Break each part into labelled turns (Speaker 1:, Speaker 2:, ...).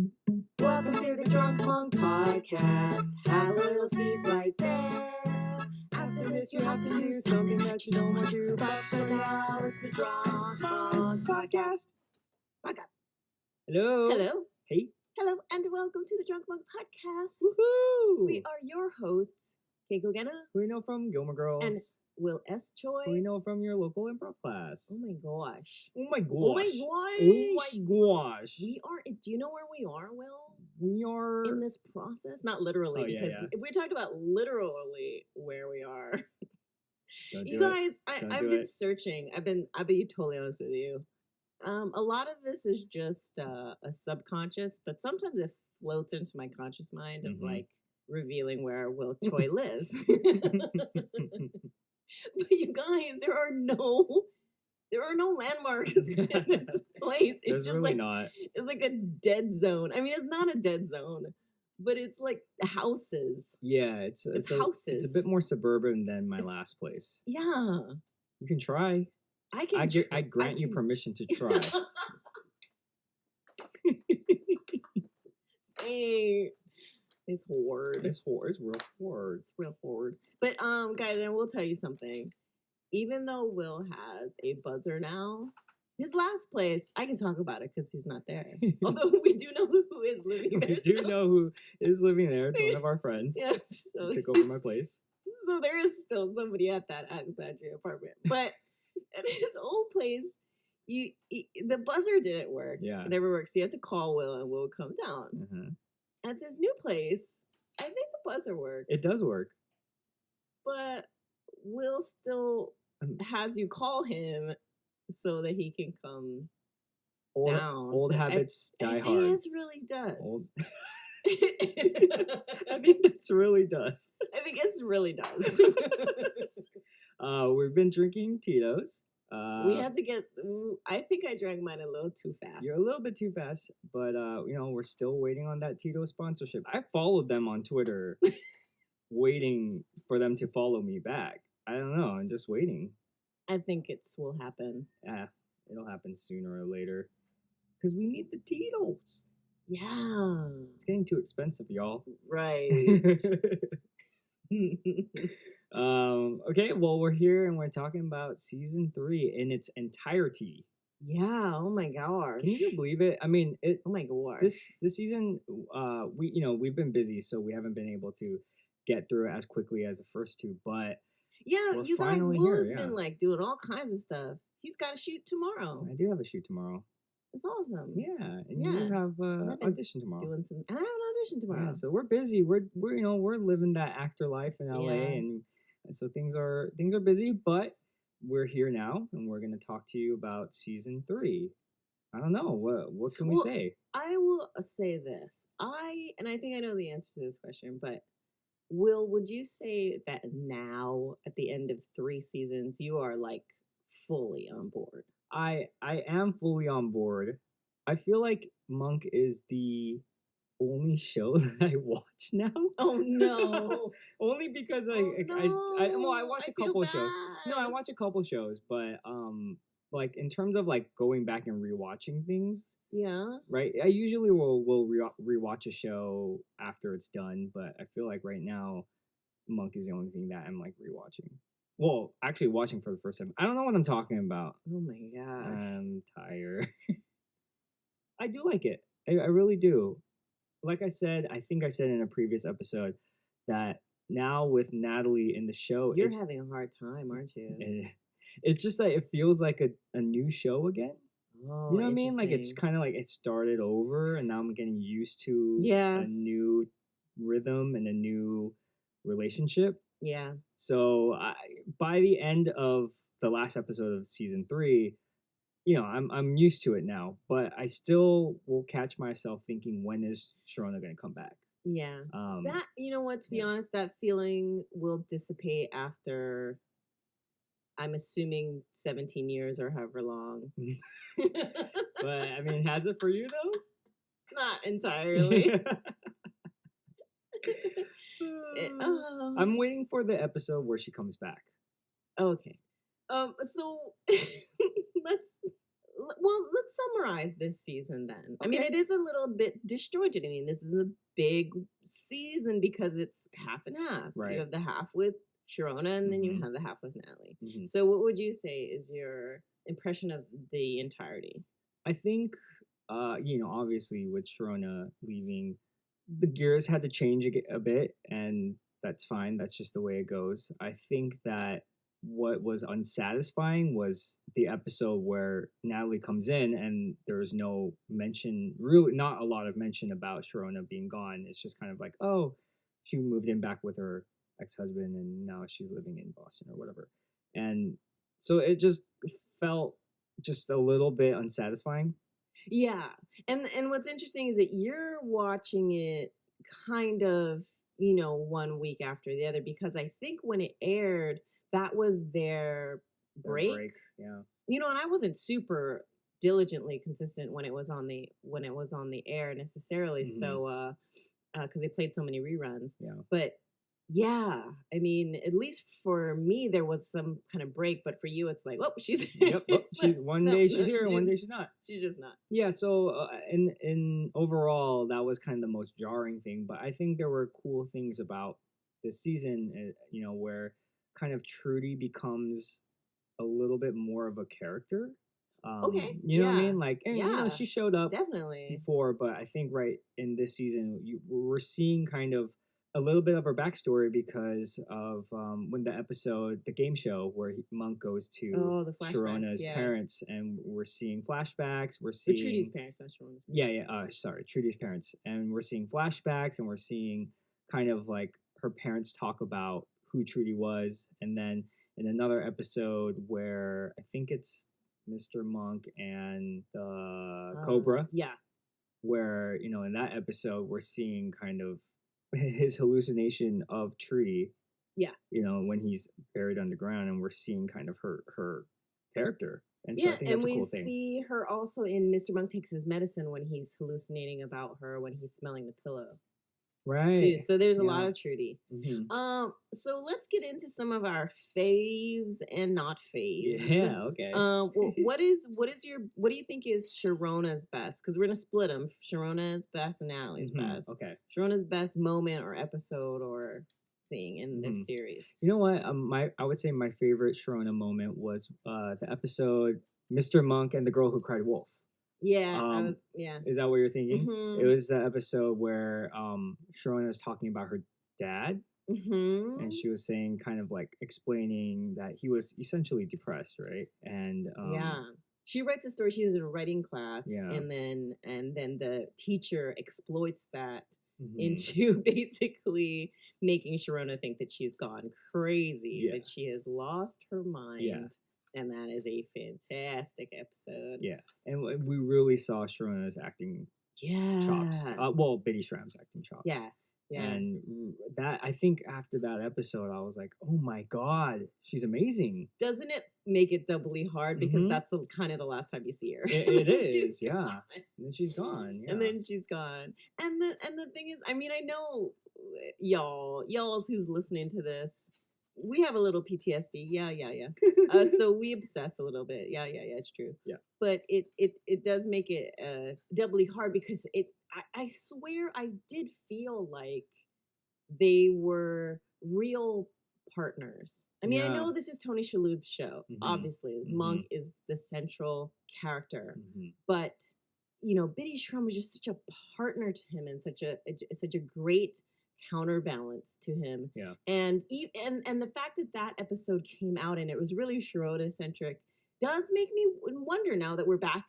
Speaker 1: Welcome to the Drunk Monk Podcast. Have a little seat right there. After this, you have to do something that you don't want to, but for now, it's a Drunk Monk Podcast.
Speaker 2: Hello.
Speaker 1: Hello.
Speaker 2: Hey.
Speaker 1: Hello, and welcome to the Drunk Monk Podcast.
Speaker 2: Woohoo!
Speaker 1: We are your hosts, Keiko,
Speaker 2: Who we know from Gilmore Girls.
Speaker 1: and Will S. Choi.
Speaker 2: Who we know from your local improv class.
Speaker 1: Oh my gosh.
Speaker 2: Oh my gosh.
Speaker 1: Oh my gosh.
Speaker 2: Oh my gosh.
Speaker 1: We are, do you know where we are, Will?
Speaker 2: We are
Speaker 1: In this process? Not literally,
Speaker 2: Oh, yeah,
Speaker 1: because
Speaker 2: yeah.
Speaker 1: if we talked about literally where we are.
Speaker 2: Don't
Speaker 1: You
Speaker 2: do it.
Speaker 1: guys,
Speaker 2: Don't
Speaker 1: I've
Speaker 2: do
Speaker 1: been
Speaker 2: it.
Speaker 1: searching. I'll be totally honest with you. A lot of this is just a subconscious, but sometimes it floats into my conscious mind of
Speaker 2: Mhm.
Speaker 1: like revealing where Will Choi lives. But you guys, there are no landmarks in this place. It's
Speaker 2: There's
Speaker 1: just
Speaker 2: really
Speaker 1: like
Speaker 2: not.
Speaker 1: it's like a dead zone. I mean, it's not a dead zone, but it's like houses.
Speaker 2: Yeah, it's
Speaker 1: It's
Speaker 2: a
Speaker 1: houses.
Speaker 2: bit more suburban than my
Speaker 1: It's-
Speaker 2: last place.
Speaker 1: Yeah,
Speaker 2: You can try.
Speaker 1: I can.
Speaker 2: I grant you permission to try.
Speaker 1: Hey, it's horde.
Speaker 2: It's real hard.
Speaker 1: It's real horde. But guys, I will tell you something. Even though Will has a buzzer now, his last place, I can talk about it because he's not there. Although we do know who is living there.
Speaker 2: We do
Speaker 1: still.
Speaker 2: know who is living there. It's one of our friends.
Speaker 1: Yes. So,
Speaker 2: Who took over my place.
Speaker 1: so there is still somebody at that Alexandria apartment. But at his old place, the buzzer didn't work.
Speaker 2: Yeah.
Speaker 1: It never worked. So you had to call Will and Will would come down.
Speaker 2: Uh-huh.
Speaker 1: At this new place, I think the buzzer works.
Speaker 2: It does work.
Speaker 1: But Will still has you call him so that he can come down.
Speaker 2: Old
Speaker 1: So
Speaker 2: habits die
Speaker 1: I
Speaker 2: hard.
Speaker 1: think this really does.
Speaker 2: I think this really does.
Speaker 1: I think it really does.
Speaker 2: We've been drinking Tito's.
Speaker 1: We had to get. I think I drank mine a little too fast.
Speaker 2: You're a little bit too fast, but we're still waiting on that Tito sponsorship. I followed them on Twitter, waiting for them to follow me back. I don't know. I'm just waiting.
Speaker 1: I think it will happen.
Speaker 2: Yeah, it'll happen sooner or later. Because we need the Tito's.
Speaker 1: Yeah.
Speaker 2: It's getting too expensive, y'all.
Speaker 1: Right.
Speaker 2: Okay, well, we're here and we're talking about season 3 in its entirety.
Speaker 1: Yeah. Oh my gosh.
Speaker 2: Can you believe it? I mean,
Speaker 1: Oh my gosh.
Speaker 2: this season, we've been busy, so we haven't been able to get through it as quickly as the first two. But
Speaker 1: Yeah,
Speaker 2: we're
Speaker 1: you guys,
Speaker 2: finally
Speaker 1: Will
Speaker 2: here,
Speaker 1: has
Speaker 2: yeah.
Speaker 1: been like doing all kinds of stuff. He's got a shoot tomorrow.
Speaker 2: I do have a shoot tomorrow.
Speaker 1: It's awesome.
Speaker 2: Yeah, and
Speaker 1: Yeah.
Speaker 2: you have
Speaker 1: I've been
Speaker 2: audition tomorrow.
Speaker 1: Doing some, and I have an audition tomorrow.
Speaker 2: Yeah, so we're busy. We're living that actor life in LA,
Speaker 1: Yeah.
Speaker 2: and so things are busy. But we're here now, and we're gonna talk to you about season 3. I don't know what can we
Speaker 1: Well,
Speaker 2: say.
Speaker 1: I will say this. And I think I know the answer to this question, but Will, would you say that now at the end of 3 seasons, you are like fully on board?
Speaker 2: I am fully on board. I feel like Monk is the only show that I watch now.
Speaker 1: Oh no.
Speaker 2: Only because I watch a
Speaker 1: feel
Speaker 2: couple of shows. No, I
Speaker 1: bad.
Speaker 2: watch a couple shows, but like in terms of like going back and rewatching things,
Speaker 1: Yeah.
Speaker 2: right? I usually will rewatch a show after it's done, but I feel like right now Monk is the only thing that I'm like rewatching. Well, actually watching for the first time. I don't know what I'm talking about.
Speaker 1: Oh my gosh.
Speaker 2: I'm tired. I do like it. I really do. Like I said, I think I said in a previous episode that now with Natalie in the show,
Speaker 1: You're having a hard time, aren't you?
Speaker 2: it's just that it feels like a new show again.
Speaker 1: Oh,
Speaker 2: You know what I mean? Like it's
Speaker 1: interesting.
Speaker 2: kind of like it started over, and now I'm getting used to
Speaker 1: Yeah.
Speaker 2: a new rhythm and a new relationship.
Speaker 1: Yeah.
Speaker 2: So by the end of the last episode of season 3, I'm used to it now, but I still will catch myself thinking, when is Sharona gonna come back?
Speaker 1: Yeah. That, you know what, to be
Speaker 2: yeah.
Speaker 1: honest, that feeling will dissipate after, I'm assuming, 17 years or however long.
Speaker 2: But I mean, has it for you though?
Speaker 1: Not entirely.
Speaker 2: I'm waiting for the episode where she comes back.
Speaker 1: Okay. So Well, let's summarize this season then. I mean,
Speaker 2: Okay.
Speaker 1: it is a little bit disjointed. I mean, this is a big season because it's half and half.
Speaker 2: Right.
Speaker 1: You have the half with Sharona, and then you
Speaker 2: Mhm.
Speaker 1: have the half with Natalie.
Speaker 2: Mhm.
Speaker 1: So, what would you say is your impression of the entirety?
Speaker 2: I think, obviously with Sharona leaving, the gears had to change a bit, and that's fine. That's just the way it goes. I think that what was unsatisfying was the episode where Natalie comes in and there's no mention, really not a lot of mention about Sharona being gone. It's just kind of like, oh, she moved in back with her ex-husband and now she's living in Boston or whatever. And so it just felt just a little bit unsatisfying.
Speaker 1: Yeah. And what's interesting is that you're watching it kind of, 1 week after the other because I think when it aired, that was their
Speaker 2: Their
Speaker 1: break.
Speaker 2: break, yeah.
Speaker 1: And I wasn't super diligently consistent when it was on the air necessarily.
Speaker 2: Mhm.
Speaker 1: So because they played so many reruns.
Speaker 2: Yeah.
Speaker 1: But yeah, I mean, at least for me, there was some kind of break. But for you, it's like, oh, she's
Speaker 2: Yep. Oh, she's one
Speaker 1: no,
Speaker 2: day
Speaker 1: no,
Speaker 2: she's here, one day she's not.
Speaker 1: she's just not.
Speaker 2: Yeah. So in overall, that was kind of the most jarring thing. But I think there were cool things about this season. Where kind of Trudy becomes a little bit more of a character.
Speaker 1: Okay,
Speaker 2: You know what I
Speaker 1: yeah,
Speaker 2: mean? Like,
Speaker 1: yeah,
Speaker 2: she showed up
Speaker 1: definitely.
Speaker 2: before, but I think right in this season, we're seeing kind of a little bit of her backstory because of when the game show where Monk goes to
Speaker 1: Oh, the flashbacks,
Speaker 2: Sharona's
Speaker 1: yeah.
Speaker 2: parents, and we're seeing flashbacks. We're
Speaker 1: The Trudy's
Speaker 2: seeing
Speaker 1: parents, not Sharona's parents.
Speaker 2: yeah, yeah. Sorry, Trudy's parents, and we're seeing flashbacks, and we're seeing kind of like her parents talk about who Trudy was, and then in another episode where I think it's Mr. Monk and the Cobra,
Speaker 1: Yeah.
Speaker 2: where in that episode we're seeing kind of his hallucination of Trudy.
Speaker 1: Yeah.
Speaker 2: When he's buried underground, and we're seeing kind of her character, and so I
Speaker 1: Yeah,
Speaker 2: think
Speaker 1: and
Speaker 2: that's a
Speaker 1: we
Speaker 2: cool thing.
Speaker 1: see her also in Mr. Monk Takes His Medicine when he's hallucinating about her when he's smelling the pillow.
Speaker 2: Right.
Speaker 1: Too. So there's a lot
Speaker 2: Yeah.
Speaker 1: of Trudy.
Speaker 2: Mhm.
Speaker 1: So let's get into some of our faves and not faves.
Speaker 2: Yeah. Okay.
Speaker 1: Well, what do you think is Sharona's best? Because we're gonna split them. Sharona's best and Natalie's best.
Speaker 2: Okay.
Speaker 1: Sharona's best moment or episode or thing in this series.
Speaker 2: You know what? I would say my favorite Sharona moment was the episode Mr. Monk and the Girl Who Cried Wolf.
Speaker 1: Yeah,
Speaker 2: Is that what you're thinking?
Speaker 1: Mhm.
Speaker 2: It was the episode where Sharona is talking about her dad, and she was saying, kind of like explaining that he was essentially depressed, right? And
Speaker 1: Yeah. She writes a story. She is in a writing class,
Speaker 2: Yeah.
Speaker 1: and then the teacher exploits that
Speaker 2: mhm.
Speaker 1: into basically making Sharona think that she's gone crazy,
Speaker 2: Yeah.
Speaker 1: that she has lost her mind.
Speaker 2: Yeah.
Speaker 1: And that is a fantastic episode.
Speaker 2: Yeah, and we really saw Sharona's acting chops.
Speaker 1: Yeah.
Speaker 2: Bitty Schramm's acting chops.
Speaker 1: Yeah. Yeah.
Speaker 2: And that, I think after that episode, I was like, oh my God, she's amazing.
Speaker 1: Doesn't it make it doubly hard because
Speaker 2: Mhm.
Speaker 1: that's kind of the last time you see her?
Speaker 2: It is,
Speaker 1: She's
Speaker 2: yeah.
Speaker 1: gone.
Speaker 2: And then she's gone. Yeah.
Speaker 1: And then she's gone. And the thing is, I mean, I know y'all's who's listening to this, we have a little PTSD. Yeah. So we obsess a little bit. Yeah. It's true.
Speaker 2: Yeah.
Speaker 1: But it does make it doubly hard because I swear I did feel like they were real partners. I mean, I
Speaker 2: Yeah.
Speaker 1: know this is Tony Shalhoub's show.
Speaker 2: Mhm.
Speaker 1: Obviously,
Speaker 2: Mhm.
Speaker 1: Monk is the central character,
Speaker 2: Mhm.
Speaker 1: but Bitty Schrum was just such a partner to him and such a great counterbalance to him.
Speaker 2: Yeah.
Speaker 1: And the fact that that episode came out and it was really Sharona centric does make me wonder now that we're back,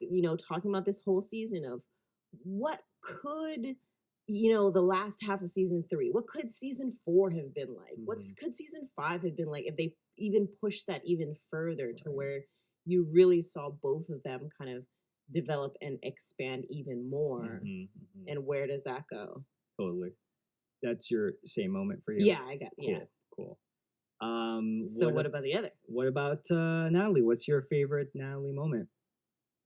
Speaker 1: talking about this whole season of what could the last half of season 3, what could season 4 have been like? What
Speaker 2: Mhm.
Speaker 1: could season 5 have been like if they even pushed that even further to
Speaker 2: Right.
Speaker 1: where you really saw both of them kind of develop and expand even more?
Speaker 2: Mhm. Mhm.
Speaker 1: And where does that go?
Speaker 2: Totally. That's your same moment for you.
Speaker 1: Yeah, I got
Speaker 2: Cool.
Speaker 1: yeah.
Speaker 2: Cool.
Speaker 1: So what about the other?
Speaker 2: What about Natalie? What's your favorite Natalie moment?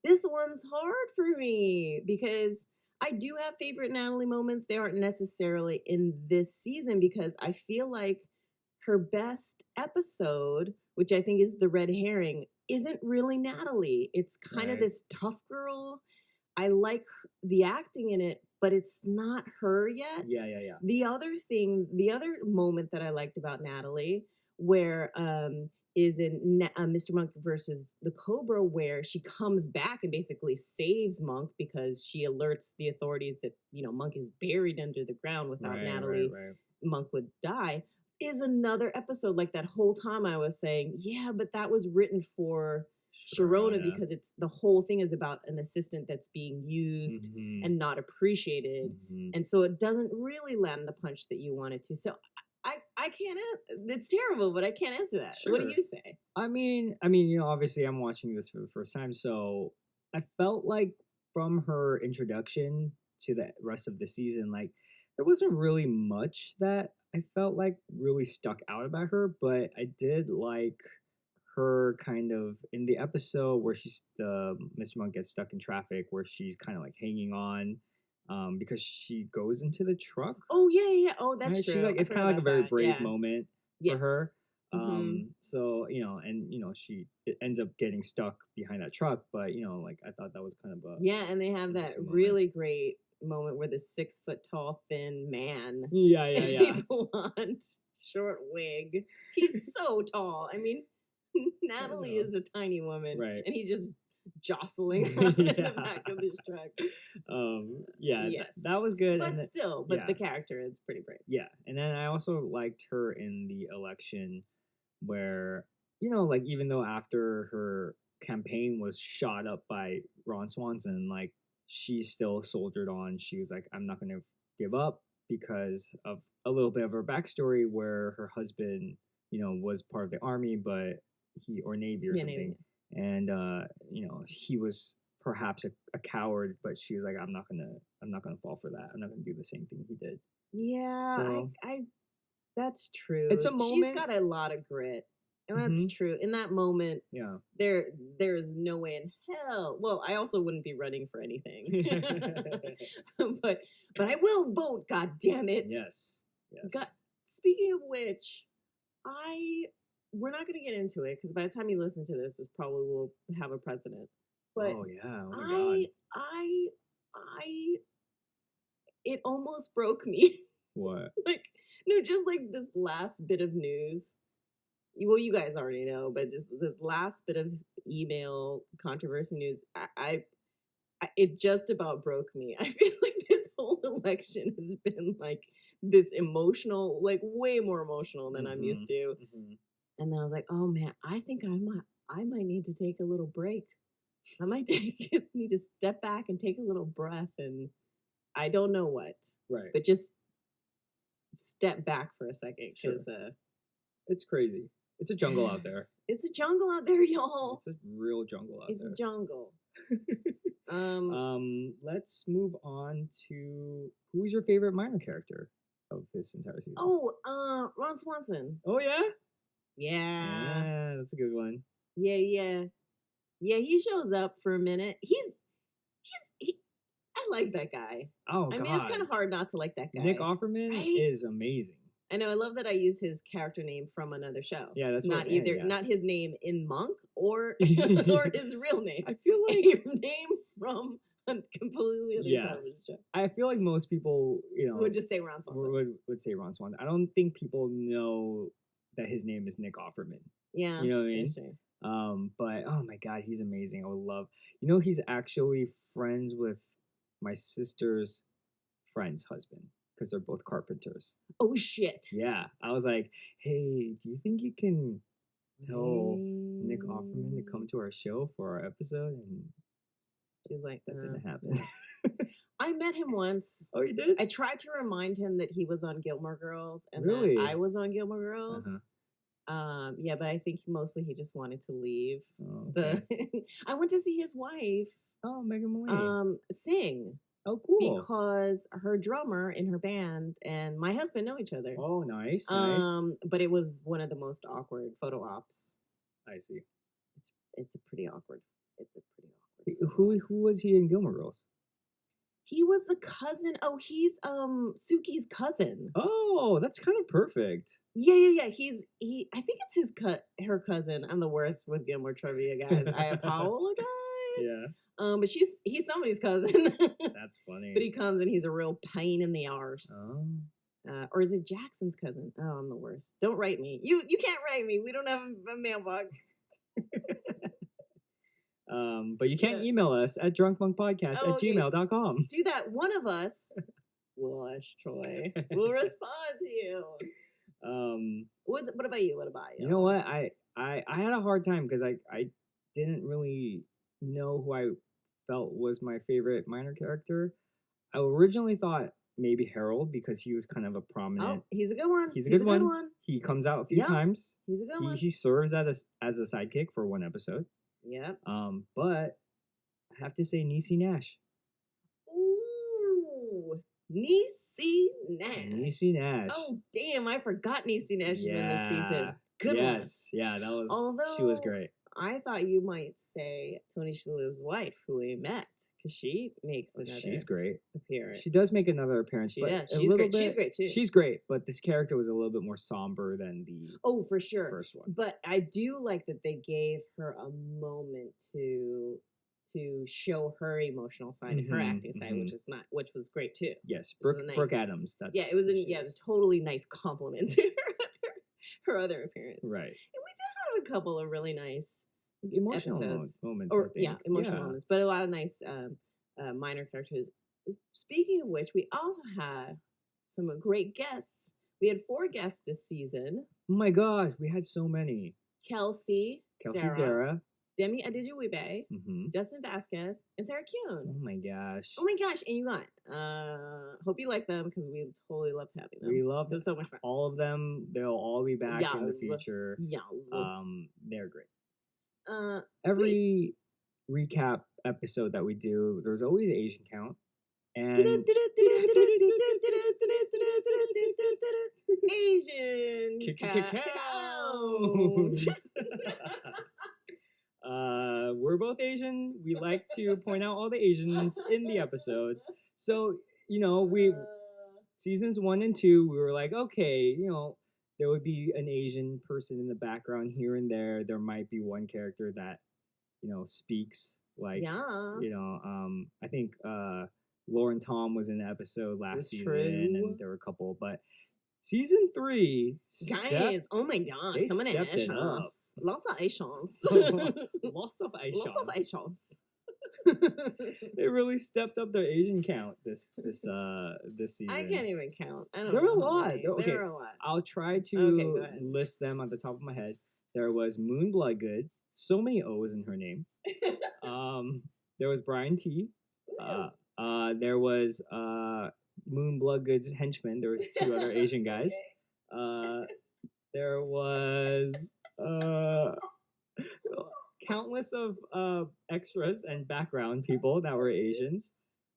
Speaker 1: This one's hard for me because I do have favorite Natalie moments. They aren't necessarily in this season because I feel like her best episode, which I think is the red herring, isn't really Natalie. It's kind of
Speaker 2: Right.
Speaker 1: this tough girl. I like the acting in it, but it's not her yet.
Speaker 2: Yeah.
Speaker 1: The other moment that I liked about Natalie, where is in Mr. Monk versus the Cobra, where she comes back and basically saves Monk because she alerts the authorities that Monk is buried under the ground. Without Natalie,
Speaker 2: Right.
Speaker 1: Monk would die. Is another episode. Like that whole time I was saying, yeah, but that was written for Sharona
Speaker 2: Yeah.
Speaker 1: because it's the whole thing is about an assistant that's being used
Speaker 2: Mhm.
Speaker 1: and not appreciated,
Speaker 2: Mhm.
Speaker 1: and so it doesn't really land the punch that you wanted to. So I can't. It's terrible, but I can't answer that. What do
Speaker 2: Sure.
Speaker 1: you say?
Speaker 2: I mean, obviously I'm watching this for the first time, so I felt like from her introduction to the rest of the season, like there wasn't really much that I felt like really stuck out about her, but I did like her kind of in the episode where the Mr. Monk gets stuck in traffic, where she's kind of like hanging on, because she goes into the truck.
Speaker 1: Oh yeah. Oh, that's
Speaker 2: Right? She's
Speaker 1: true.
Speaker 2: like,
Speaker 1: I
Speaker 2: it's
Speaker 1: forgot
Speaker 2: kind of like a
Speaker 1: about
Speaker 2: very
Speaker 1: that.
Speaker 2: brave
Speaker 1: Yeah.
Speaker 2: moment for
Speaker 1: Yes.
Speaker 2: her.
Speaker 1: Hmm.
Speaker 2: So and she it ends up getting stuck behind that truck, but like I thought that was kind of a
Speaker 1: Yeah, and they have that
Speaker 2: interesting moment.
Speaker 1: really great moment where the 6 foot tall thin man
Speaker 2: Yeah.
Speaker 1: in a blonde short wig. He's so tall. I mean, Natalie
Speaker 2: know.
Speaker 1: is a tiny woman,
Speaker 2: Right.
Speaker 1: and he's just jostling around in the
Speaker 2: Yeah.
Speaker 1: back of this truck.
Speaker 2: Yeah,
Speaker 1: Yes,
Speaker 2: that was good.
Speaker 1: but
Speaker 2: And then,
Speaker 1: still,
Speaker 2: yeah,
Speaker 1: the character is pretty brave.
Speaker 2: yeah. And then I also liked her in the election where, like even though after her campaign was shot up by Ron Swanson, like she still soldiered on. She was like, I'm not gonna give up because of a little bit of her backstory where her husband, was part of the army, but or Navy or
Speaker 1: Yeah,
Speaker 2: something. And he was perhaps a coward, but she was like, I'm not gonna fall for that. I'm not gonna do the same thing he did.
Speaker 1: yeah,
Speaker 2: So
Speaker 1: I that's true.
Speaker 2: it's a
Speaker 1: She's
Speaker 2: moment.
Speaker 1: got a lot of grit. And that's
Speaker 2: Hmm.
Speaker 1: true. In that moment,
Speaker 2: Yeah.
Speaker 1: there's no way in hell. Well, I also wouldn't be running for anything. but I will vote, god damn it.
Speaker 2: Yes.
Speaker 1: God, speaking of which, we're not going to get into it because by the time you listen to this, probably will have a precedent. But
Speaker 2: Oh yeah. Oh my god.
Speaker 1: I it almost broke me.
Speaker 2: What?
Speaker 1: Like, no, just like this last bit of news. Well, you guys already know, but just this last bit of email controversy news, it just about broke me. I feel like this whole election has been like this emotional, like way more emotional than I'm used to.
Speaker 2: Hmm.
Speaker 1: And then I was like, oh man, I think I might need to take a little break. I might need to step back and take a little breath, and I don't know what,
Speaker 2: Right.
Speaker 1: but just step back for a second
Speaker 2: Sure.
Speaker 1: because
Speaker 2: It's crazy. It's a jungle out there.
Speaker 1: it's a jungle out there, y'all.
Speaker 2: It's a real jungle out
Speaker 1: It's
Speaker 2: there.
Speaker 1: a jungle.
Speaker 2: Let's move on to who's your favorite minor character of this entire season?
Speaker 1: Oh, Ron Swanson.
Speaker 2: Oh yeah?
Speaker 1: Yeah.
Speaker 2: Yeah, that's a good one.
Speaker 1: Yeah. He shows up for a minute. I like that guy.
Speaker 2: Oh
Speaker 1: I
Speaker 2: god.
Speaker 1: mean, it's kind of hard not to like that guy.
Speaker 2: Nick Offerman
Speaker 1: right?
Speaker 2: is amazing.
Speaker 1: I know. I love that I use his character name from another show.
Speaker 2: Yeah, that's
Speaker 1: not
Speaker 2: what,
Speaker 1: either.
Speaker 2: yeah.
Speaker 1: Not his name in Monk or or his real name.
Speaker 2: I feel like
Speaker 1: a name from a completely other television show.
Speaker 2: I feel like most people,
Speaker 1: would just say Ron Swanson.
Speaker 2: Would say Ron Swanson. I don't think people know that his name is Nick Offerman.
Speaker 1: Yeah,
Speaker 2: you know what I mean.
Speaker 1: Sure.
Speaker 2: But oh my god, he's amazing. I would love. He's actually friends with my sister's friend's husband because they're both carpenters.
Speaker 1: Oh shit.
Speaker 2: Yeah, I was like, hey, do you think you can tell Nick Offerman to come to our show for our episode? And
Speaker 1: she's like,
Speaker 2: that didn't happen.
Speaker 1: I met him once.
Speaker 2: Oh, you did?
Speaker 1: I tried to remind him that he was on Gilmore Girls and
Speaker 2: really?
Speaker 1: that I was on Gilmore Girls.
Speaker 2: Uh-huh.
Speaker 1: Yeah, but I think mostly he just wanted to leave.
Speaker 2: Oh, okay.
Speaker 1: I went to see his wife.
Speaker 2: Oh, Megan Mullally.
Speaker 1: Sing.
Speaker 2: Oh, cool.
Speaker 1: Because her drummer in her band and my husband know each other.
Speaker 2: Oh, nice.
Speaker 1: But it was one of the most awkward photo ops.
Speaker 2: I see.
Speaker 1: It's a pretty awkward.
Speaker 2: Who was he in Gilmore Girls?
Speaker 1: He was the cousin. Oh, he's Suki's cousin.
Speaker 2: Oh, that's kind of perfect.
Speaker 1: Yeah. He. I think it's her cousin. I'm the worst with Gilmore trivia, guys. I apologize.
Speaker 2: Yeah,
Speaker 1: But he's somebody's cousin.
Speaker 2: that's funny.
Speaker 1: But he comes and he's a real pain in the arse.
Speaker 2: Oh.
Speaker 1: Or is it Jackson's cousin? Oh, I'm the worst. Don't write me. You can't write me. We don't have a mailbox.
Speaker 2: But you can email us at drunkmonkpodcast@gmail.com.
Speaker 1: Do that. One of us will ask Troy. We'll respond to you. What about you? What about you?
Speaker 2: You know what? I had a hard time because I didn't really know who I felt was my favorite minor character. I originally thought maybe Harold because he was kind of a prominent.
Speaker 1: Oh, he's a good one.
Speaker 2: He's a good one. He comes out a few times.
Speaker 1: He's a good one.
Speaker 2: He serves as a sidekick for one episode.
Speaker 1: Yep.
Speaker 2: But I have to say Niecy Nash.
Speaker 1: Ooh, Niecy Nash.
Speaker 2: Niecy Nash.
Speaker 1: Oh, damn! I forgot Niecy Nash is in this season. Good one.
Speaker 2: Yes, yeah, that was.
Speaker 1: Although
Speaker 2: she was great.
Speaker 1: I thought you might say Tony Shalhoub's wife, who we met, because she makes another.
Speaker 2: She's great.
Speaker 1: Appearance.
Speaker 2: She does make another appearance.
Speaker 1: She's great. She's great too.
Speaker 2: She's great, but this character was a little bit more somber than the.
Speaker 1: Oh, for sure.
Speaker 2: First one.
Speaker 1: But I do like that they gave her a moment to show her emotional side and her acting side, which was great too.
Speaker 2: Yes, Brooke Adams.
Speaker 1: It was a totally nice compliment to her other appearance.
Speaker 2: Right.
Speaker 1: And we did have a couple of really nice
Speaker 2: emotional moments.
Speaker 1: Emotional moments, but a lot of nice minor characters. Speaking of which, we also had some great guests. We had 4 guests this season.
Speaker 2: Oh my gosh, we had so many.
Speaker 1: Kelsey
Speaker 2: Dara,
Speaker 1: Demi Adejuwibe, Justin Vasquez, and Sarah Kuhn.
Speaker 2: Oh my gosh.
Speaker 1: And you got hope you like them because we totally loved having them.
Speaker 2: We love
Speaker 1: so much fun.
Speaker 2: All of them. They'll all be back in the future.
Speaker 1: Yes.
Speaker 2: They're great. Every recap episode that we do, there's always Asian count. And
Speaker 1: Asian count.
Speaker 2: We're both Asian. We like to point out all the Asians in the episodes. So, we seasons 1 and 2, we were like, okay, there would be an Asian person in the background here and there. There might be one character that, speaks like, I think Lauren Tom was in an episode last season, and there were a couple, but season 3,
Speaker 1: guys, oh my god,
Speaker 2: they stepped it up.
Speaker 1: Lots of Asians.
Speaker 2: Lots of Asians. They really stepped up their Asian count this season.
Speaker 1: I can't even count. I don't
Speaker 2: there
Speaker 1: know.
Speaker 2: Were a lot.
Speaker 1: There were a lot.
Speaker 2: I'll try to list them on the top of my head. There was Moon Bloodgood. So many O's in her name. There was Brian T. There was Moon Bloodgood's henchman. There was 2 other Asian guys. There was countless of extras and background people that were Asians.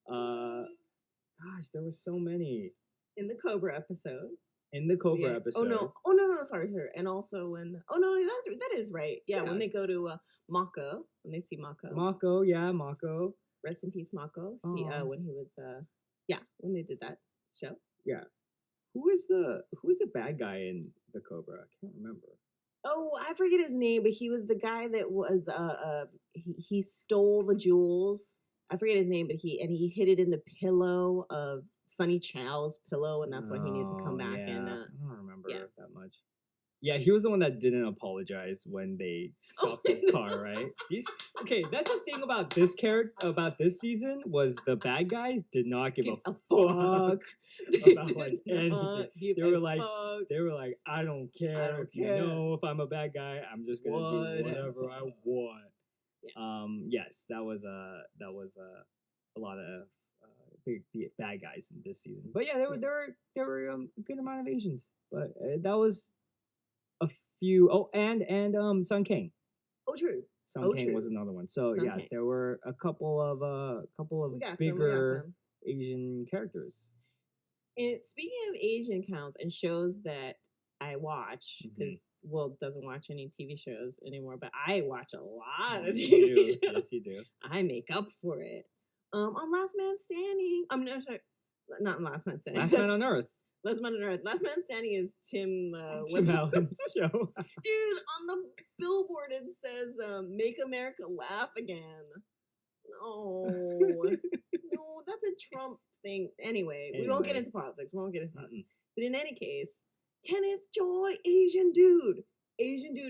Speaker 2: Gosh, there were so many.
Speaker 1: In the Cobra episode.
Speaker 2: Episode.
Speaker 1: Oh no, sorry. And also when that is right. Yeah, when they go to Mako, when they see Mako.
Speaker 2: Mako.
Speaker 1: Rest in peace, Mako. He when he was when they did that show.
Speaker 2: Yeah. Who is the bad guy in the Cobra? I can't remember.
Speaker 1: Oh, I forget his name, but he was the guy that was he stole the jewels. I forget his name, but he hid it in the pillow of Sonny Chow's pillow, and that's why he needed to come back.
Speaker 2: Yeah.
Speaker 1: And
Speaker 2: I don't remember that much. Yeah, he was the one that didn't apologize when they stopped his car, right? That's the thing about this character, about this season, was the bad guys did not give a fuck about like anything. They were like, I don't care. If I'm a bad guy, I'm just gonna do whatever I want. Yeah. Yes, that was a lot of big bad guys in this season. But yeah, there were a good amount of Asians. But that was a few. Oh, and Sun King.
Speaker 1: Oh, true.
Speaker 2: Sun King was another one. So Sun King. There were a couple of bigger Asian characters.
Speaker 1: And speaking of Asian counts and shows that I watch, because Will doesn't watch any TV shows anymore, but I watch a lot of TV shows.
Speaker 2: Yes, you do.
Speaker 1: I make up for it. On Last Man Standing. I'm no sorry, not Last Man Standing.
Speaker 2: Last Man on Earth.
Speaker 1: Last Man on Earth. Last Man Standing is Tim.
Speaker 2: Tim Allen's show.
Speaker 1: Dude, on the billboard it says "Make America Laugh Again." No, no, that's a Trump thing. Anyway, we won't get into politics. We won't get into politics. But in any case, Kenneth Joy, Asian dude,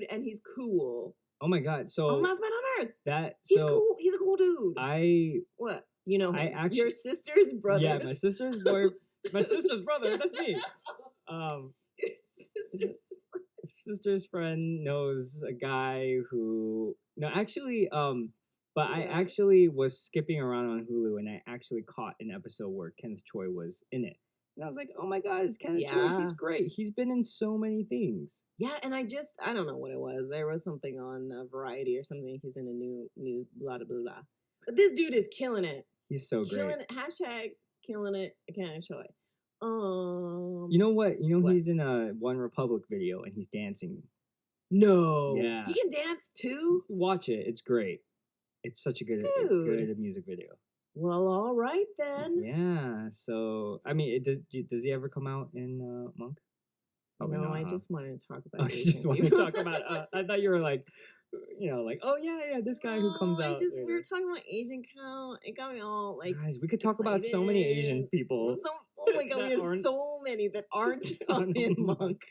Speaker 1: and he's cool.
Speaker 2: Oh my god! So
Speaker 1: on Last Man on Earth,
Speaker 2: he's
Speaker 1: cool. He's a cool dude. What? You know, your sister's brother.
Speaker 2: Yeah, my sister's boy. My sister's brother. That's me.
Speaker 1: Your
Speaker 2: sister's friend knows a guy who. No, actually, but I actually was skipping around on Hulu and I actually caught an episode where Kenneth Choi was in it. And I was like, oh my god, it's Kenneth Choi. He's great. He's been in so many things.
Speaker 1: Yeah, and I don't know what it was. There was something on Variety or something. He's in a new blah, blah, blah. But this dude is killing it.
Speaker 2: He's so great.
Speaker 1: Killing it. Hashtag killing it. Kenneth Choi.
Speaker 2: You know what? What? He's in a One Republic video and he's dancing.
Speaker 1: No.
Speaker 2: Yeah.
Speaker 1: He can dance too?
Speaker 2: Watch it. It's great. It's such a good music video.
Speaker 1: Well, all right then.
Speaker 2: Yeah. So, I mean, does he ever come out in Monk?
Speaker 1: Probably no, I just wanted to talk about.
Speaker 2: Oh, you just wanted to talk about. I thought you were like, like, oh yeah, this guy who comes out.
Speaker 1: We were talking about Asian count. It got me all like.
Speaker 2: Guys, we could talk about so many Asian people.
Speaker 1: Oh my god, we have so many that aren't in Monk.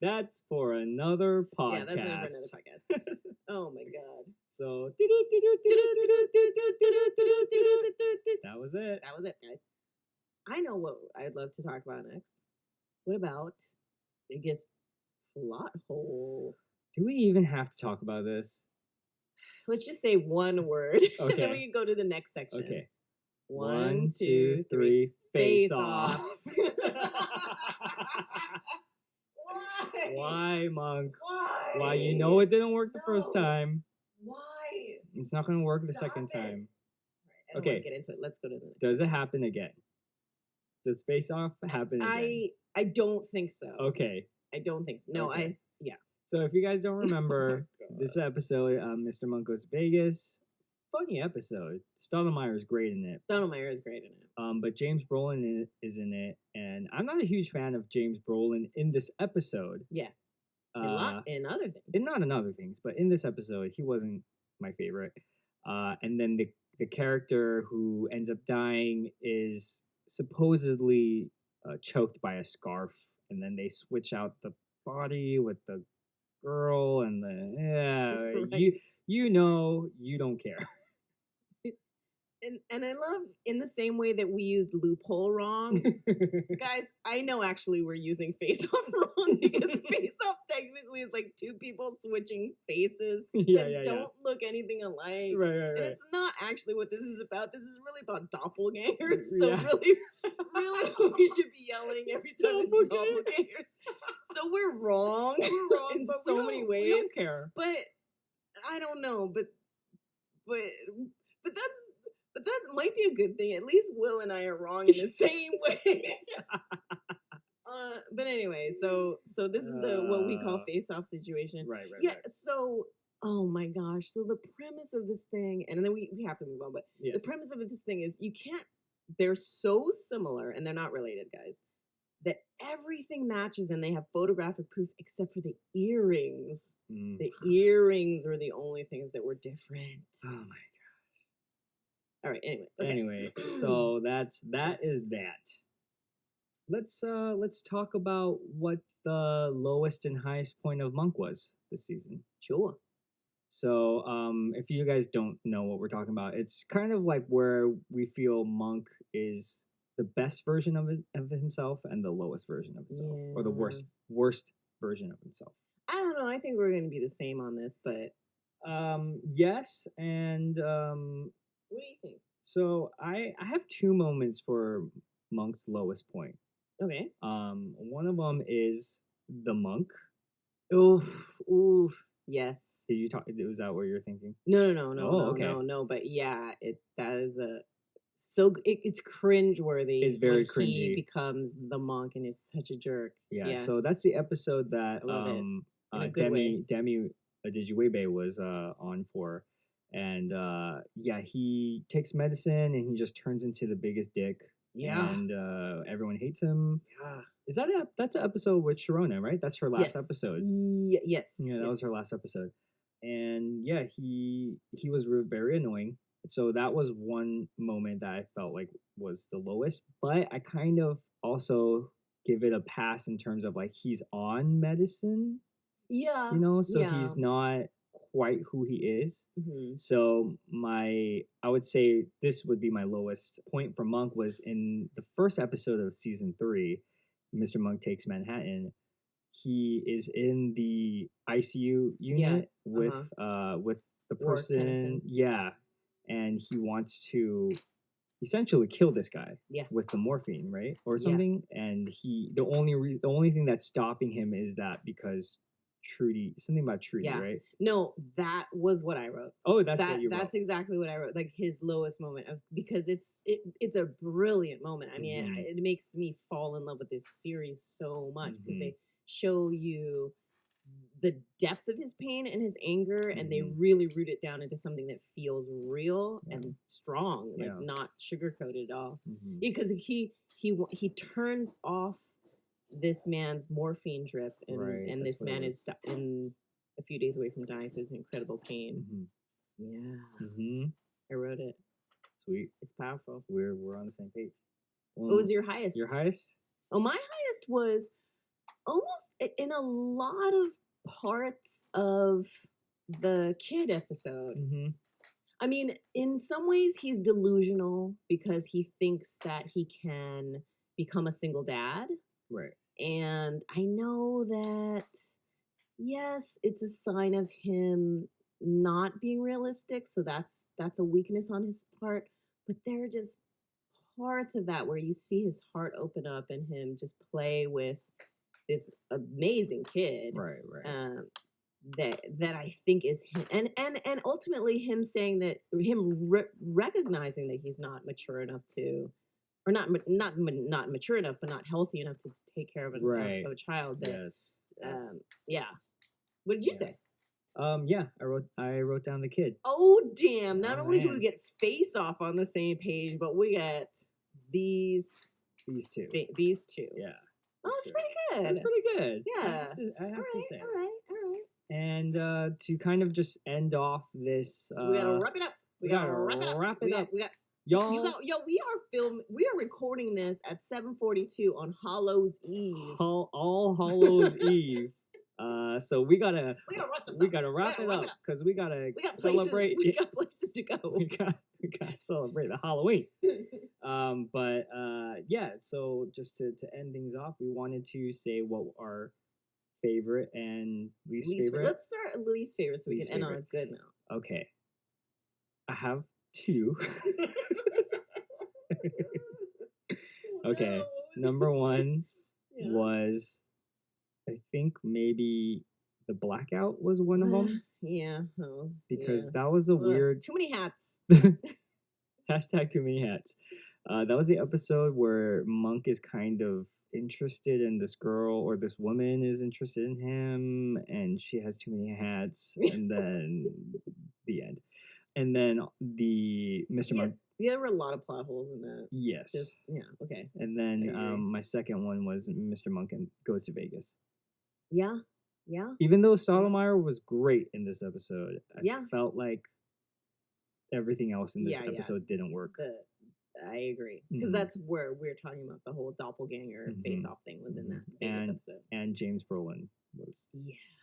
Speaker 2: That's for another podcast.
Speaker 1: Yeah, that's for another podcast. Oh my god.
Speaker 2: So that was it.
Speaker 1: That was it, guys. I know what I'd love to talk about next. What about biggest plot hole?
Speaker 2: Do we even have to talk about this?
Speaker 1: Let's just say one word.
Speaker 2: Okay.
Speaker 1: Then we can go to the next section.
Speaker 2: Okay.
Speaker 1: 1, 2, 3.
Speaker 2: Face off.
Speaker 1: Why?
Speaker 2: Why, Monk?
Speaker 1: Why?
Speaker 2: Why? You know it didn't work the first time.
Speaker 1: Why?
Speaker 2: It's not going to work the second time.
Speaker 1: Right, okay. Get into it. Let's go to the next.
Speaker 2: Does it happen again? Does Face Off happen again?
Speaker 1: I don't think so.
Speaker 2: Okay.
Speaker 1: I don't think so. No,
Speaker 2: okay.
Speaker 1: Yeah.
Speaker 2: So if you guys don't remember, this episode, Mr. Monk Goes to Vegas. Funny episode. Stottlemyre is great in it.
Speaker 1: Stottlemyre is great in it.
Speaker 2: But James Brolin is in it, and I'm not a huge fan of James Brolin in this episode.
Speaker 1: Yeah. In other things.
Speaker 2: Not in other things, but in this episode, he wasn't my favorite. And then the character who ends up dying is supposedly choked by a scarf, and then they switch out the body with the girl and the right. you don't care.
Speaker 1: And I love, in the same way that we used loophole wrong, guys, I know actually we're using face off wrong because face off technically is like two people switching faces that don't look anything alike.
Speaker 2: Right.
Speaker 1: And it's not actually what this is about. This is really about doppelgangers. So really what we should be yelling every time is doppelgangers. So we're wrong. In so many ways.
Speaker 2: We don't care.
Speaker 1: But I don't know, but that might be a good thing. At least Will and I are wrong in the same way. But anyway, so this is the what we call face-off situation.
Speaker 2: Right.
Speaker 1: Yeah. So, oh my gosh. So the premise of this thing, and then we have to move on. But the premise of this thing is you can't. They're so similar, and they're not related, guys. That everything matches, and they have photographic proof except for the earrings. The earrings were the only things that were different.
Speaker 2: Oh my god.
Speaker 1: All right. Anyway.
Speaker 2: Okay. Anyway, so that is that. Let's talk about what the lowest and highest point of Monk was this season.
Speaker 1: Sure.
Speaker 2: So, if you guys don't know what we're talking about, it's kind of like where we feel Monk is the best version of himself and the lowest version of himself, or the worst version of himself.
Speaker 1: I don't know. I think we're going to be the same on this, but
Speaker 2: yes, and
Speaker 1: what do you think?
Speaker 2: So I have two moments for Monk's lowest point.
Speaker 1: Okay.
Speaker 2: One of them is the monk.
Speaker 1: Oof. Yes.
Speaker 2: Did you talk? Was that what you're thinking?
Speaker 1: No.
Speaker 2: Okay.
Speaker 1: No. But yeah, that is it's cringeworthy.
Speaker 2: It's very cringy.
Speaker 1: He becomes the monk and is such a jerk.
Speaker 2: Yeah. So that's the episode that Demi Adijuwebe was on for. And he takes medicine and he just turns into the biggest dick
Speaker 1: Yeah.
Speaker 2: and everyone hates him.
Speaker 1: Yeah.
Speaker 2: Is that that's an episode with Sharona, right? That's her last
Speaker 1: Yes.
Speaker 2: episode.
Speaker 1: Yes.
Speaker 2: Yeah, that
Speaker 1: yes.
Speaker 2: was her last episode. And yeah, he was very annoying. So that was one moment that I felt like was the lowest. But I kind of also give it a pass in terms of like he's on medicine,
Speaker 1: Yeah.
Speaker 2: you know, so
Speaker 1: yeah.
Speaker 2: he's not quite who he is.
Speaker 1: Mhm.
Speaker 2: So I would say this would be my lowest point for Monk was in the first episode of season 3, Mr. Monk Takes Manhattan. He is in the ICU unit with the
Speaker 1: Ward
Speaker 2: person,
Speaker 1: Tennyson.
Speaker 2: yeah, and he wants to essentially kill this guy
Speaker 1: Yeah.
Speaker 2: with the morphine, right, or
Speaker 1: Yeah.
Speaker 2: something. And the only thing that's stopping him is that because Trudy, something about Trudy,
Speaker 1: Yeah.
Speaker 2: right?
Speaker 1: No, that was what I wrote.
Speaker 2: Oh, that's what you wrote.
Speaker 1: That's exactly what I wrote. Like his lowest moment of because it's a brilliant moment. I mean,
Speaker 2: Mhm.
Speaker 1: it makes me fall in love with this series so much because
Speaker 2: Mhm.
Speaker 1: they show you the depth of his pain and his anger, and they
Speaker 2: Mhm.
Speaker 1: really root it down into something that feels real
Speaker 2: Yeah.
Speaker 1: and strong, like
Speaker 2: Yeah.
Speaker 1: not sugar coated at all.
Speaker 2: Mhm.
Speaker 1: Because he turns off this man's morphine drip, and
Speaker 2: Right,
Speaker 1: and
Speaker 2: that's
Speaker 1: this
Speaker 2: what it
Speaker 1: man
Speaker 2: was.
Speaker 1: is in a few days away from dying, so he's in incredible pain.
Speaker 2: Mhm.
Speaker 1: Yeah,
Speaker 2: Mhm.
Speaker 1: I wrote it.
Speaker 2: Sweet.
Speaker 1: It's powerful.
Speaker 2: We're on the same page.
Speaker 1: What was your highest?
Speaker 2: Your highest?
Speaker 1: Oh, my highest was almost in a lot of parts of the kid episode.
Speaker 2: Mm-hmm.
Speaker 1: I mean, in some ways, he's delusional because he thinks that he can become a single dad.
Speaker 2: Right.
Speaker 1: And I know that, yes, it's a sign of him not being realistic. So that's a weakness on his part. But there are just parts of that where you see his heart open up and him just play with this amazing kid.
Speaker 2: Right.
Speaker 1: That I think is him, and ultimately him saying that recognizing that he's not mature enough to, or not mature enough, but not healthy enough to take care of
Speaker 2: Right.
Speaker 1: of a child. That
Speaker 2: Yes.
Speaker 1: yeah. What did you
Speaker 2: Yeah.
Speaker 1: say?
Speaker 2: Yeah, I wrote down the kid.
Speaker 1: Oh damn! Not
Speaker 2: Oh,
Speaker 1: only do we
Speaker 2: man.
Speaker 1: get Face Off on the same page, but we get these
Speaker 2: two.
Speaker 1: these two.
Speaker 2: Yeah.
Speaker 1: Oh, that's
Speaker 2: sure.
Speaker 1: pretty good.
Speaker 2: That's pretty good.
Speaker 1: Yeah.
Speaker 2: I have to say.
Speaker 1: All right.
Speaker 2: And to kind of just end off this,
Speaker 1: We gotta wrap it up. We gotta wrap it up. We got
Speaker 2: y'all.
Speaker 1: We are recording this at 7:42 on Hallows Eve.
Speaker 2: All Hallows Eve. So we gotta wrap it up because we gotta celebrate.
Speaker 1: We got places to go.
Speaker 2: We gotta celebrate the Halloween. But yeah. So just to end things off, we wanted to say what our favorite and least favorite.
Speaker 1: Let's start at least favorite so we
Speaker 2: Least
Speaker 1: can end on
Speaker 2: favorite.
Speaker 1: a good note.
Speaker 2: Okay. I have 2. Okay. Number 1 was, I think maybe the blackout was one of them.
Speaker 1: Yeah.
Speaker 2: Because that was a weird.
Speaker 1: Too many hats.
Speaker 2: Hashtag too many hats. That was the episode where Monk is kind of interested in this girl, or this woman is interested in him, and she has too many hats, and then the end. And then the Mr. Monk.
Speaker 1: Yeah, there were a lot of plot holes in that.
Speaker 2: Yes.
Speaker 1: Okay.
Speaker 2: And then my second one was Mr. Monk goes to Vegas.
Speaker 1: Yeah.
Speaker 2: Even though Sotomayor was great in this episode, I felt like everything else in this episode didn't work.
Speaker 1: I agree. Because that's where we're talking about the whole doppelganger face-off thing was in that episode.
Speaker 2: And James Brolin was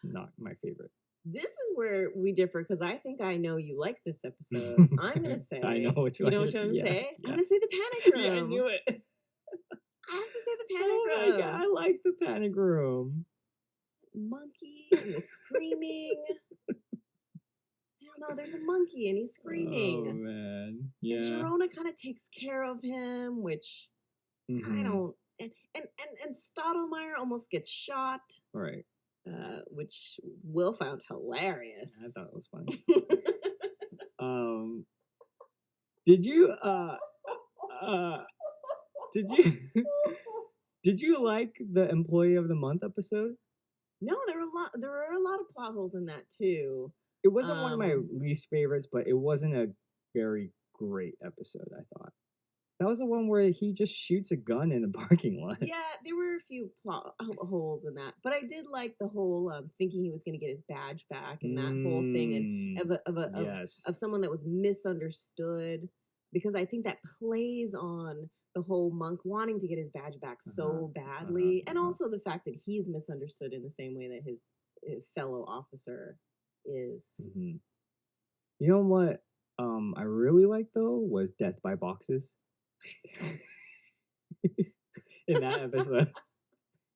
Speaker 2: not my favorite.
Speaker 1: This is where we differ, because I think I know you like this episode. I'm going to say...
Speaker 2: I know what you
Speaker 1: know what I'm saying? I'm going to say the Panic Room.
Speaker 2: Yeah, I knew it.
Speaker 1: I have to say the Panic Room.
Speaker 2: Oh my God, I like the Panic Room.
Speaker 1: Monkey and the screaming. I don't know, there's a monkey and he's screaming.
Speaker 2: Oh man. Yeah.
Speaker 1: And Sharona kind of takes care of him, which I don't, and Stottlemyre almost gets shot.
Speaker 2: Right.
Speaker 1: Which Will found hilarious.
Speaker 2: I thought it was funny. Did you did you like the Employee of the Month episode?
Speaker 1: No, there were a lot of plot holes in that too.
Speaker 2: It wasn't one of my least favorites, but it wasn't a very great episode, I thought. That was the one where he just shoots a gun in the parking lot.
Speaker 1: Yeah, there were a few plot holes in that, but I did like the whole thinking he was going to get his badge back and that whole thing, and
Speaker 2: Yes.
Speaker 1: of someone that was misunderstood, because I think that plays on the whole Monk wanting to get his badge back so badly, and also the fact that he's misunderstood in the same way that his fellow officer is.
Speaker 2: You know what? I really liked though was Death by Boxes. In that episode.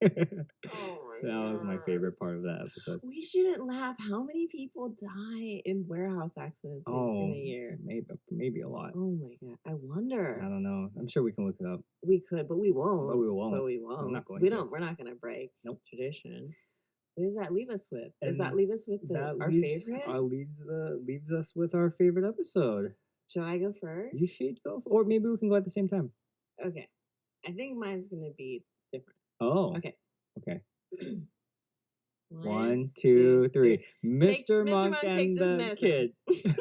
Speaker 1: Oh my
Speaker 2: That was my
Speaker 1: God.
Speaker 2: favorite part of that episode.
Speaker 1: We shouldn't laugh. How many people die in warehouse accidents in a year?
Speaker 2: Maybe a lot.
Speaker 1: Oh my God. I
Speaker 2: I
Speaker 1: wonder.
Speaker 2: don't know. I'm sure we can look it up.
Speaker 1: We could, but we won't.
Speaker 2: But we won't.
Speaker 1: But we won't.
Speaker 2: I'm not going
Speaker 1: we
Speaker 2: to.
Speaker 1: don't. We're not going to break
Speaker 2: Nope.
Speaker 1: tradition. What does that leave us with? Does
Speaker 2: And
Speaker 1: that leave us with our favorite?
Speaker 2: Leaves us with our favorite episode.
Speaker 1: Should I go first?
Speaker 2: You should go, or maybe we can go at the same time.
Speaker 1: Okay. I think mine's going to be different.
Speaker 2: Oh.
Speaker 1: Okay.
Speaker 2: Okay.
Speaker 1: 1,
Speaker 2: 2, 3. Mr.
Speaker 1: Mr.
Speaker 2: Monk
Speaker 1: Monk
Speaker 2: and
Speaker 1: takes his
Speaker 2: the
Speaker 1: medicine.
Speaker 2: kid.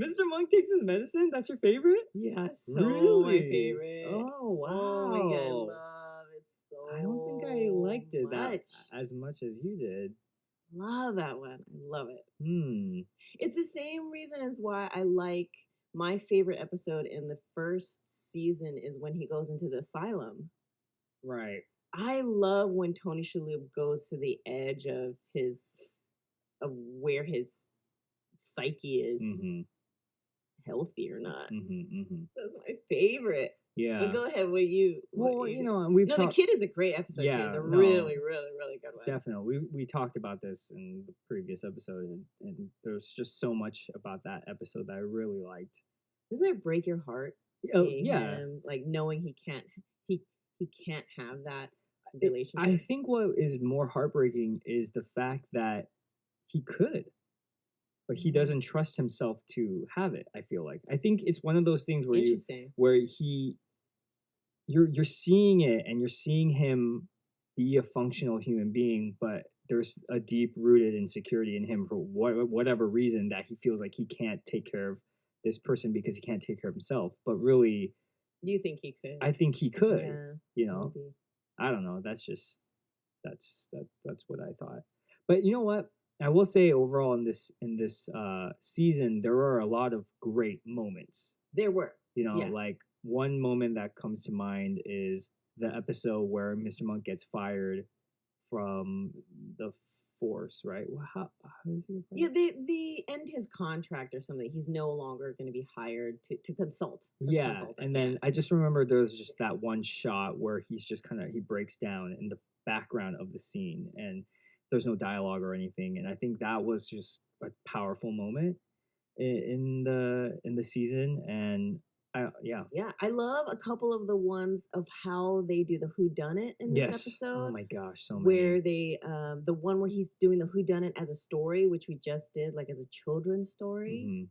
Speaker 2: Mr. Monk takes his medicine? That's your favorite?
Speaker 1: Yes. So
Speaker 2: Really?
Speaker 1: my favorite.
Speaker 2: Oh, wow.
Speaker 1: Oh my God. I love it so
Speaker 2: I don't think I liked it
Speaker 1: much.
Speaker 2: as much as you did.
Speaker 1: Love that one. I love it.
Speaker 2: It's
Speaker 1: the same reason as why I like my favorite episode in the first season is when he goes into the asylum.
Speaker 2: Right.
Speaker 1: I love when Tony Shalhoub goes to the edge of where his psyche is healthy or not. That's my favorite.
Speaker 2: Yeah.
Speaker 1: But go ahead.
Speaker 2: Well, you know, the
Speaker 1: kid is a great episode too. It's a really, really, really good one.
Speaker 2: Definitely. We talked about this in the previous episode, and there's just so much about that episode that I really liked.
Speaker 1: Doesn't it break your heart? Him, like knowing he can't have that relationship.
Speaker 2: I think what is more heartbreaking is the fact that he could, but he doesn't trust himself to have it. I feel like I think it's one of those things where you're seeing it and you're seeing him be a functional human being, but there's a deep rooted insecurity in him for whatever reason that he feels like he can't take care of this person because he can't take care of himself. But really,
Speaker 1: you think he could?
Speaker 2: I think he could.
Speaker 1: Yeah,
Speaker 2: you know,
Speaker 1: maybe.
Speaker 2: I don't know. That's what I thought. But you know what? I will say overall in this season, there were a lot of great moments.
Speaker 1: There were.
Speaker 2: You know, like one moment that comes to mind is the episode where Mr. Monk gets fired from the force, right? How does he get fired?
Speaker 1: Yeah, they end his contract or something. He's no longer going to be hired to consult.
Speaker 2: And then I just remember there was just that one shot where he's just he breaks down in the background of the scene, and there's no dialogue or anything. And I think that was just a powerful moment in the season. And I love a couple of the ones of how they do the whodunit in this episode. Oh my gosh, so many.
Speaker 1: Where they the one where he's doing the whodunit as a story, which we just did, like as a children's story.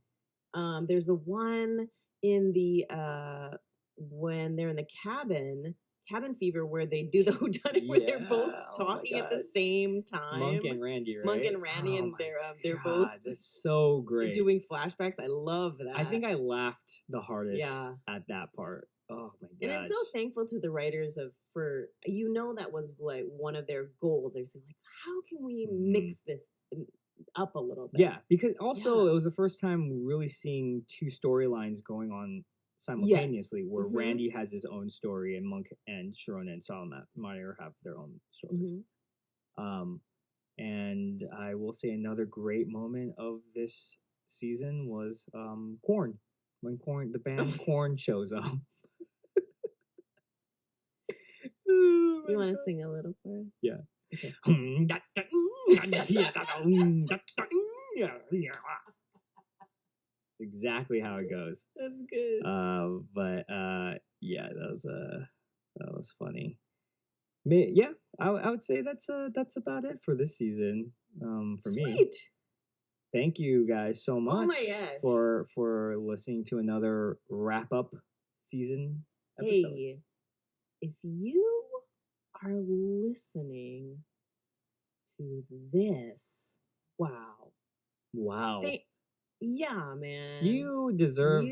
Speaker 1: There's a one in the when they're in the cabin fever, where they do the whodunit where they're both talking at the same time.
Speaker 2: Monk and Randy, right?
Speaker 1: Monk and Randy, and they're both
Speaker 2: that's so great.
Speaker 1: Doing flashbacks. I love that.
Speaker 2: I think I laughed the hardest at that part. Oh my god!
Speaker 1: And I'm so thankful to the writers for that was like one of their goals. They're saying like, how can we mix this up a little bit?
Speaker 2: Yeah, because also it was the first time really seeing two storylines going on simultaneously, where Randy has his own story and Monk and Sharona and Salamander have their own story. And I will say another great moment of this season was Korn. When the band Korn shows up.
Speaker 1: You want to sing a little for us?
Speaker 2: Yeah. Exactly how it goes.
Speaker 1: That's good.
Speaker 2: Yeah, that was funny. Yeah, I would say that's about it for this season. For me. Thank you guys so much for listening to another wrap up season episode.
Speaker 1: Hey, if you are listening to this, wow.
Speaker 2: Yeah,
Speaker 1: man.
Speaker 2: You deserve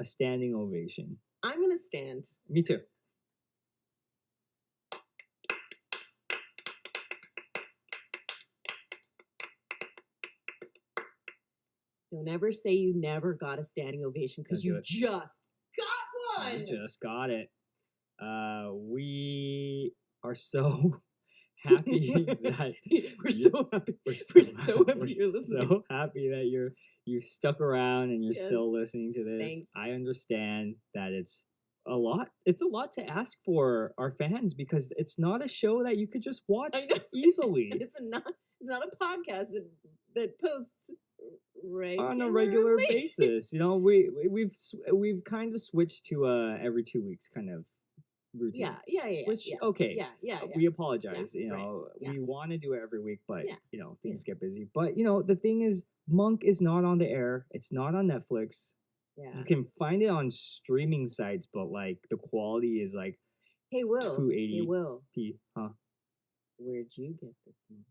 Speaker 2: a standing ovation.
Speaker 1: I'm gonna stand.
Speaker 2: Me too.
Speaker 1: Don't ever say you never got a standing ovation because
Speaker 2: Don't do
Speaker 1: you
Speaker 2: it.
Speaker 1: just got one.
Speaker 2: We just got it. We are so happy that
Speaker 1: We're so happy.
Speaker 2: we're
Speaker 1: We're
Speaker 2: so,
Speaker 1: so
Speaker 2: we're
Speaker 1: happy you're listening.
Speaker 2: so happy that you stuck around and you're
Speaker 1: Yes.
Speaker 2: still listening to this.
Speaker 1: Thanks.
Speaker 2: I understand that it's a lot. It's a lot to ask for our fans because it's not a show that you could just watch
Speaker 1: I know.
Speaker 2: easily
Speaker 1: It's not a podcast that posts
Speaker 2: on a regular
Speaker 1: regularly.
Speaker 2: basis. You know, we've kind of switched to every 2 weeks kind of routine.
Speaker 1: Yeah.
Speaker 2: Which
Speaker 1: yeah.
Speaker 2: okay,
Speaker 1: Yeah.
Speaker 2: we apologize.
Speaker 1: Yeah,
Speaker 2: you
Speaker 1: right,
Speaker 2: know,
Speaker 1: yeah.
Speaker 2: we want to do it every week, but
Speaker 1: Yeah,
Speaker 2: you know things get busy. But you know, the thing is, Monk is not on the air. It's not on Netflix.
Speaker 1: Yeah.
Speaker 2: You can find it on streaming sites, but like the quality is like
Speaker 1: Hey Will.
Speaker 2: 280p.
Speaker 1: Hey Will.
Speaker 2: Huh?
Speaker 1: Where'd you get this one?